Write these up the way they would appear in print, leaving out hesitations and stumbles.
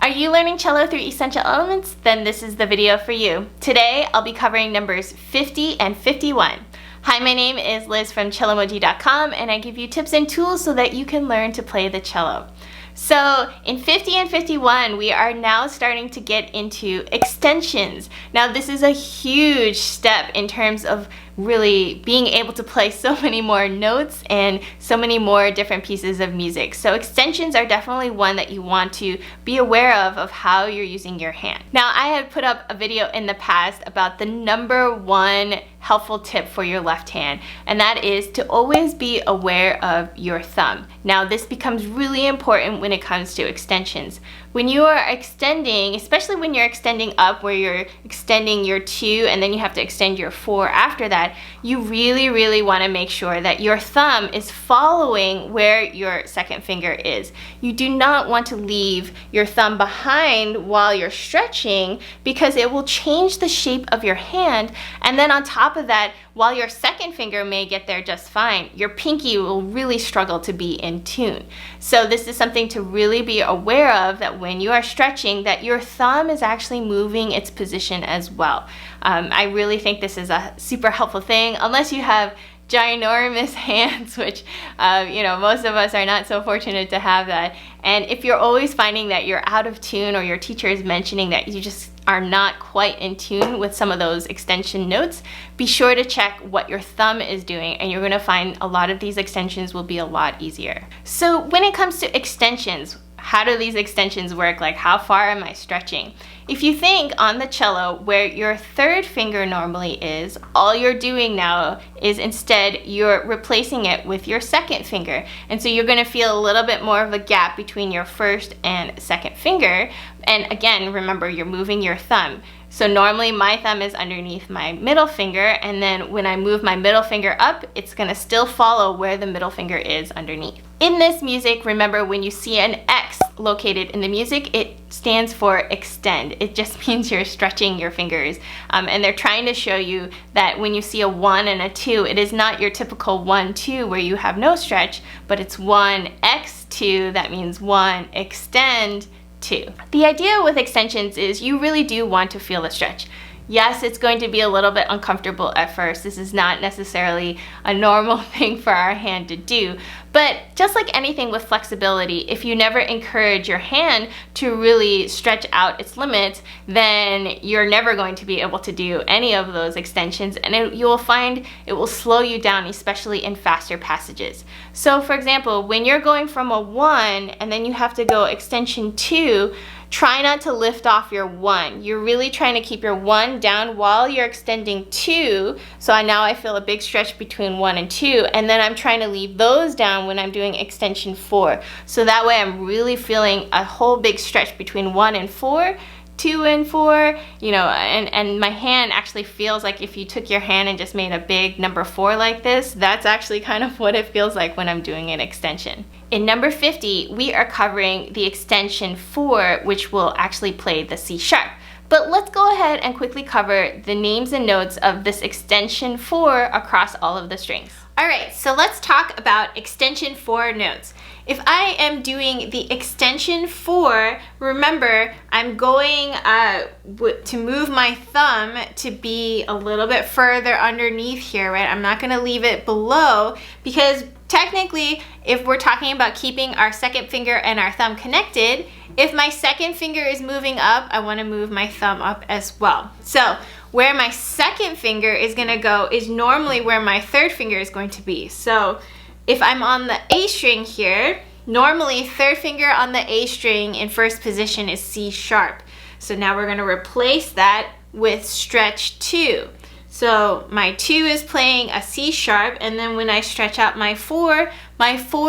Are you learning cello through essential elements? Then this is the video for you. Today I'll be covering numbers 50 and 51. Hi, my name is Liz from Cellomoji.com, and I give you tips and tools so that you can learn to play the cello. So in 50 and 51, we are now starting to get into extensions. Now this is a huge step in terms of really being able to play so many more notes and so many more different pieces of music. So extensions are definitely one that you want to be aware of how you're using your hand. Now I have put up a video in the past about the number one helpful tip for your left hand, and that is to always be aware of your thumb. Now this becomes really important when it comes to extensions. When you are extending, especially when you're extending up where you're extending your 2 and then you have to extend your 4 after that, you really want to make sure that your thumb is following where your second finger is. You do not want to leave your thumb behind while you're stretching because it will change the shape of your hand, and then on top of that, while your second finger may get there just fine, your pinky will really struggle to be in tune. So this is something to really be aware of, that when you are stretching, that your thumb is actually moving its position as well. I really think this is a super helpful thing, unless you have ginormous hands, which most of us are not so fortunate to have that. And if you're always finding that you're out of tune, or your teacher is mentioning that you just are not quite in tune with some of those extension notes, be sure to check what your thumb is doing, and you're going to find a lot of these extensions will be a lot easier. So when it comes to extensions, how do these extensions work? Like, how far am I stretching? If you think on the cello where your third finger normally is, all you're doing now is instead you're replacing it with your second finger. And so you're going to feel a little bit more of a gap between your first and second finger. And again, remember, you're moving your thumb. So normally my thumb is underneath my middle finger, and then when I move my middle finger up, it's gonna still follow where the middle finger is underneath. In this music, remember, when you see an X located in the music, it stands for extend. It just means you're stretching your fingers. And they're trying to show you that when you see a 1 and a 2, it is not your typical 1, 2 where you have no stretch, but it's 1, X, 2, that means 1, extend, 2. The idea with extensions is you really do want to feel the stretch. Yes, it's going to be a little bit uncomfortable at first. This is not necessarily a normal thing for our hand to do, but just like anything with flexibility, if you never encourage your hand to really stretch out its limits, then you're never going to be able to do any of those extensions, and you will find it will slow you down, especially in faster passages. So for example, when you're going from a 1 and then you have to go extension 2, try not to lift off your 1. You're really trying to keep your 1 down while you're extending 2. So now I feel a big stretch between 1 and 2, and then I'm trying to leave those down when I'm doing extension 4. So that way I'm really feeling a whole big stretch between 1 and 4, 2 and 4, and my hand actually feels like if you took your hand and just made a big number 4 like this, that's actually kind of what it feels like when I'm doing an extension. In number 50, we are covering the extension 4, which will actually play the C sharp. But let's go ahead and quickly cover the names and notes of this extension 4 across all of the strings. Alright, so let's talk about extension 4 notes. If I am doing the extension 4, remember, I'm going to move my thumb to be a little bit further underneath here, right? I'm not going to leave it below, because technically, if we're talking about keeping our second finger and our thumb connected, if my second finger is moving up, I want to move my thumb up as well. So where my second finger is going to go is normally where my third finger is going to be. So if I'm on the A string here, normally third finger on the A string in first position is C sharp. So now we're going to replace that with stretch 2. So my 2 is playing a C sharp, and then when I stretch out my 4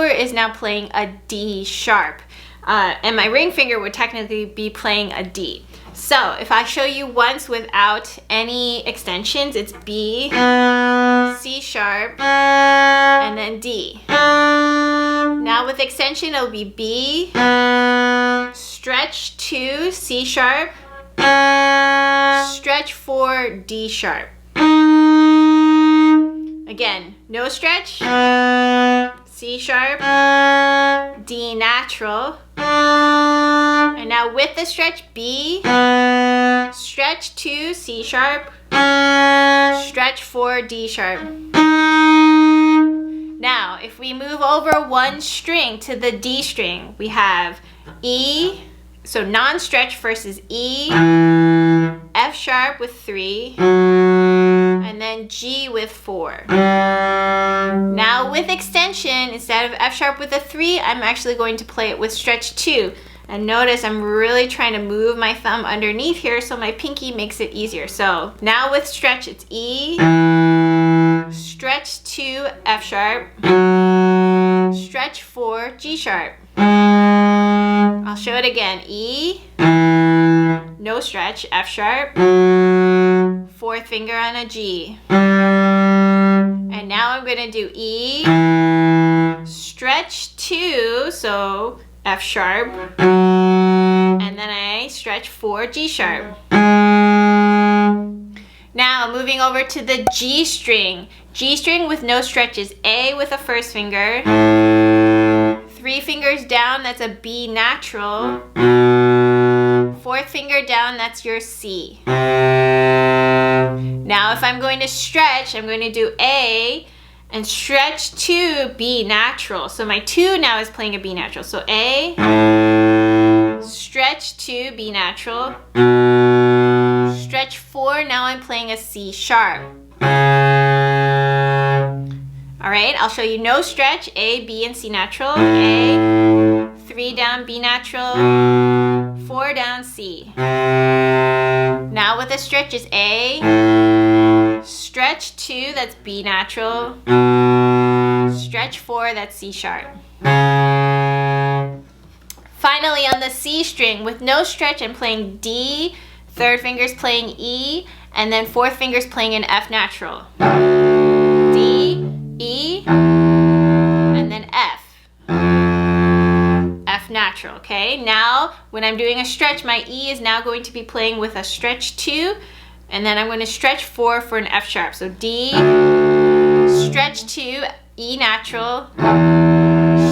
is now playing a D sharp. And my ring finger would technically be playing a D. So if I show you once without any extensions, it's B, C sharp, and then D. Now with extension, it'll be B, stretch 2, C sharp, stretch 4, D sharp. Again, no stretch, C sharp, D natural, And now with the stretch, B, stretch to C sharp, stretch for D sharp. Now, if we move over one string to the D string, we have E, so non-stretch first is E, F sharp with 3, and then G with 4. Now with extension, instead of F sharp with a 3, I'm actually going to play it with stretch 2. And notice I'm really trying to move my thumb underneath here so my pinky makes it easier. So now with stretch, it's E, stretch to F sharp, stretch 4, G sharp. I'll show it again. E, no stretch, F sharp, 4th finger on a G. And now I'm going to do E, stretch 2, so F sharp, and then I stretch 4, G sharp. Now moving over to the G string. G string with no stretches. A with a 1st finger, 3 fingers down, that's a B natural, 4th finger down, that's your C. Now if I'm going to stretch, I'm going to do A and stretch to B natural. So my 2 now is playing a B natural. So A, stretch to B natural, stretch 4, now I'm playing a C sharp. All right, I'll show you no stretch, A, B, and C natural. A, 3 down, B natural, 4 down, C. Now with a stretch is A, stretch 2, that's B natural, stretch 4, that's C sharp. Finally on the C string, with no stretch, I'm playing D, 3rd finger's playing E, and then 4th finger's playing an F natural. D, E, and then F. F natural, okay? Now, when I'm doing a stretch, my E is now going to be playing with a stretch 2, and then I'm going to stretch 4 for an F sharp. So D, stretch 2, E natural,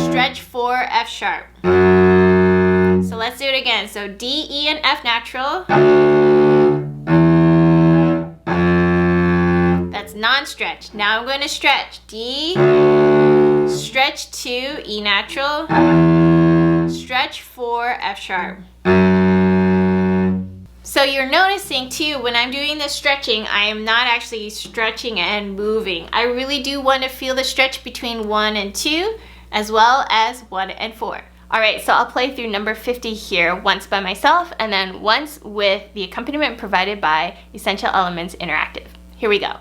stretch 4, F sharp. So let's do it again. So D, E, and F natural. That's non-stretch. Now I'm going to stretch. D, stretch 2, E natural, stretch 4, F sharp. So you're noticing too, when I'm doing the stretching, I am not actually stretching and moving. I really do want to feel the stretch between 1 and 2, as well as 1 and 4. All right, so I'll play through number 50 here once by myself, and then once with the accompaniment provided by Essential Elements Interactive. Here we go.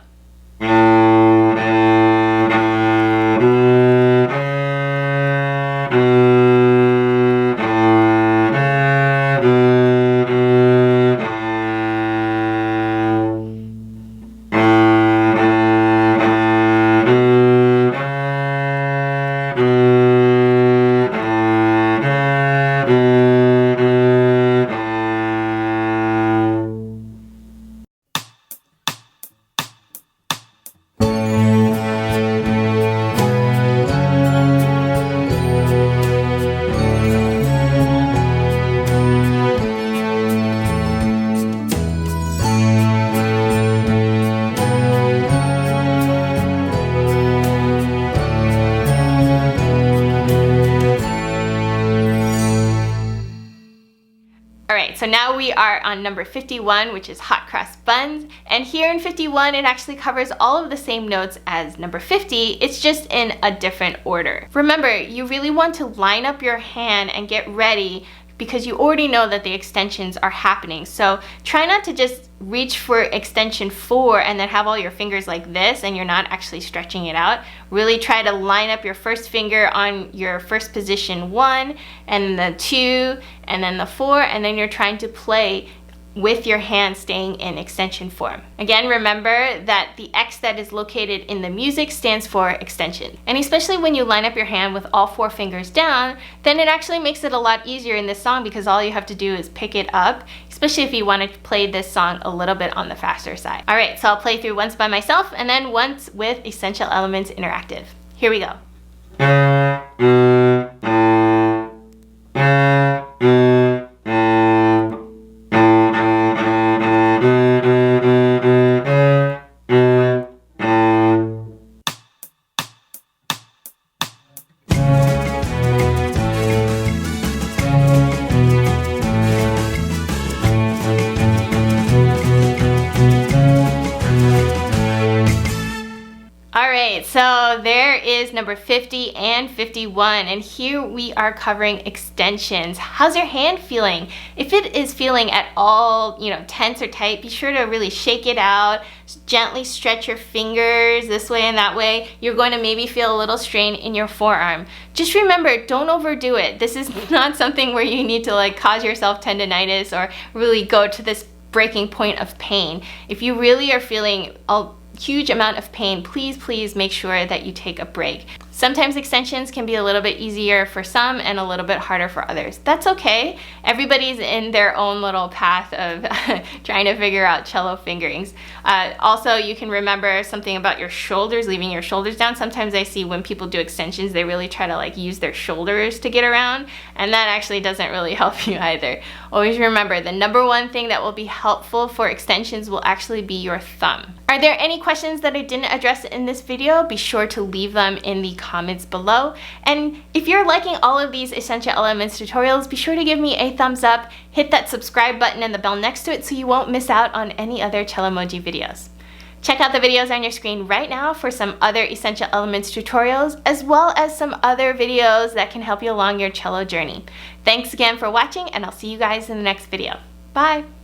So now we are on number 51, which is hot cross buns. And here in 51, it actually covers all of the same notes as number 50. It's just in a different order. Remember, you really want to line up your hand and get ready because you already know that the extensions are happening. So try not to just reach for extension 4 and then have all your fingers like this and you're not actually stretching it out. Really try to line up your first finger on your first position 1 and the 2 and then the 4, and then you're trying to play with your hand staying in extension form. Again, remember that the X that is located in the music stands for extension. And especially when you line up your hand with all 4 fingers down, then it actually makes it a lot easier in this song because all you have to do is pick it up, especially if you want to play this song a little bit on the faster side. All right, so I'll play through once by myself and then once with Essential Elements Interactive. Here we go. is number 50 and 51, and here we are covering extensions. How's your hand feeling? If it is feeling at all, tense or tight, be sure to really shake it out. Gently stretch your fingers this way and that way. You're going to maybe feel a little strain in your forearm. Just remember, don't overdo it. This is not something where you need to cause yourself tendonitis or really go to this breaking point of pain. If you really are feeling a huge amount of pain, please make sure that you take a break. Sometimes extensions can be a little bit easier for some and a little bit harder for others. That's okay. Everybody's in their own little path of trying to figure out cello fingerings. Also, you can remember something about your shoulders, leaving your shoulders down. Sometimes I see when people do extensions, they really try to use their shoulders to get around, and that actually doesn't really help you either. Always remember, the number one thing that will be helpful for extensions will actually be your thumb. Are there any questions that I didn't address in this video? Be sure to leave them in the comments below. And if you're liking all of these Essential Elements tutorials, be sure to give me a thumbs up, hit that subscribe button and the bell next to it so you won't miss out on any other Cellomoji videos. Check out the videos on your screen right now for some other Essential Elements tutorials, as well as some other videos that can help you along your cello journey. Thanks again for watching, and I'll see you guys in the next video. Bye!